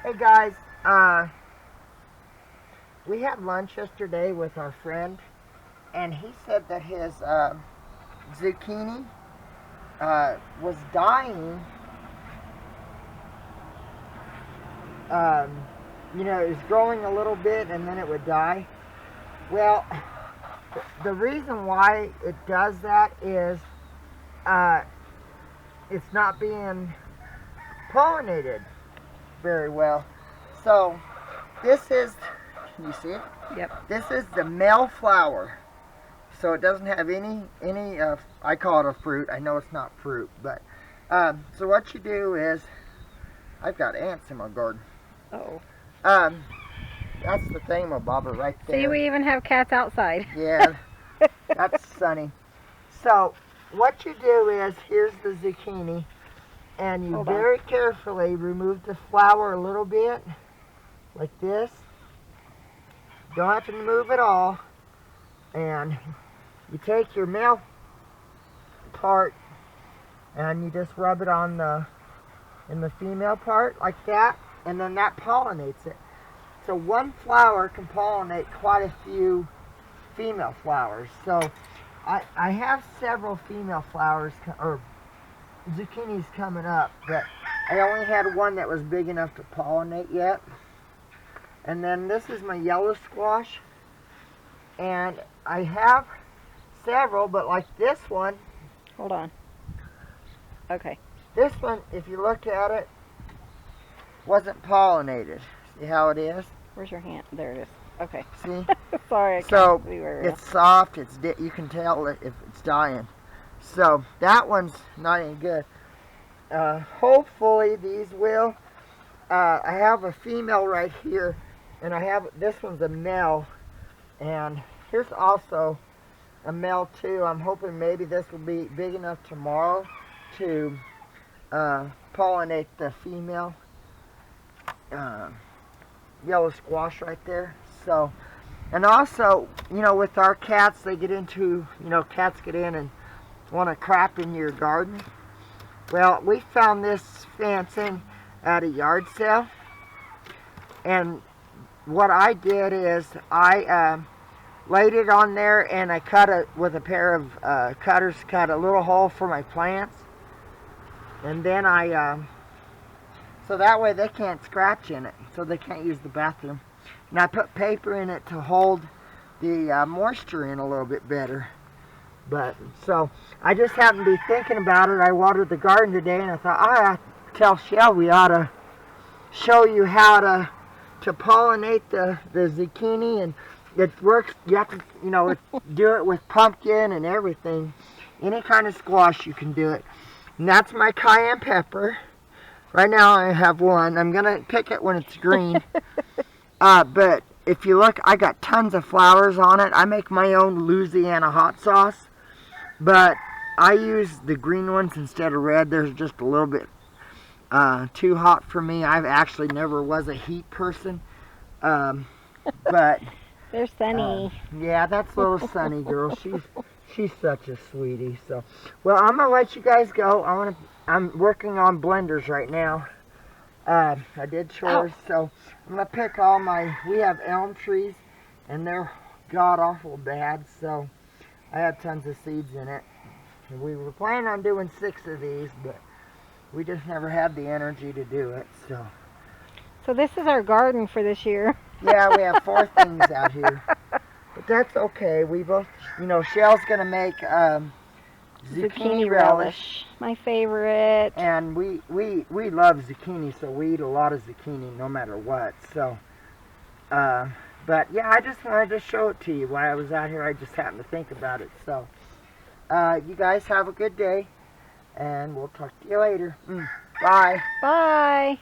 Hey guys, we had lunch yesterday with our friend, and he said that his zucchini was dying. It was growing a little bit and then it would die. Well, the reason why it does that is it's not being pollinated very well. So this is, can you see it? Yep. This is the male flower. So it doesn't have any I call it a fruit. I know it's not fruit, but so what you do is, I've got ants in my garden. Oh. That's the thingamabobber right there. See, we even have cats outside. Yeah, that's sunny. So what you do is, here's the zucchini, and you very carefully remove the flower a little bit, like this. Don't have to remove it all. And you take your male part and you just rub it on in the female part like that, and then that pollinates it. So one flower can pollinate quite a few female flowers. So I have several female flowers or zucchinis coming up, but I only had one that was big enough to pollinate yet. And then this is my yellow squash, and I have several, but like this one. Hold on. Okay. This one, if you look at it, wasn't pollinated. See how it is? Where's your hand? There it is. Okay. See? Sorry, I can't So see very well. it's soft. You can tell if it's dying. So that one's not any good. Hopefully these will. I have a female right here, and this one's a male, and here's also a male too. I'm hoping maybe this will be big enough tomorrow to pollinate the female yellow squash right there. So, and also, with our cats, they get into, cats get in and want to crap in your garden. Well, we found this fencing at a yard sale, and what I did is I laid it on there, and I cut it with a pair of cutters, cut a little hole for my plants, and then so that way they can't scratch in it, so they can't use the bathroom. And I put paper in it to hold the moisture in a little bit better. But so I just happened to be thinking about it. I watered the garden today, and I thought, I tell Shell we ought to show you how to pollinate the zucchini, and it works. You have to do it with pumpkin and everything. Any kind of squash you can do it. And that's my cayenne pepper. Right now I have one. I'm gonna pick it when it's green. But if you look, I got tons of flowers on it. I make my own Louisiana hot sauce, but I use the green ones instead of red. There's just a little bit too hot for me. I've actually never was a heat person, but there's Sunny. Yeah, that's little Sunny girl. She's such a sweetie. So, well, I'm gonna let you guys go. I'm working on blenders right now. I did chores, so I'm gonna pick we have elm trees, and they're god awful bad. So I had tons of seeds in it. And we were planning on doing 6 of these, but we just never had the energy to do it. So this is our garden for this year. Yeah, we have 4 things out here. But that's okay. We both, Shell's going to make zucchini relish. My favorite. And we love zucchini, so we eat a lot of zucchini no matter what. So, but yeah, I just wanted to show it to you. While I was out here, I just happened to think about it. So, you guys have a good day, and we'll talk to you later. Bye. Bye.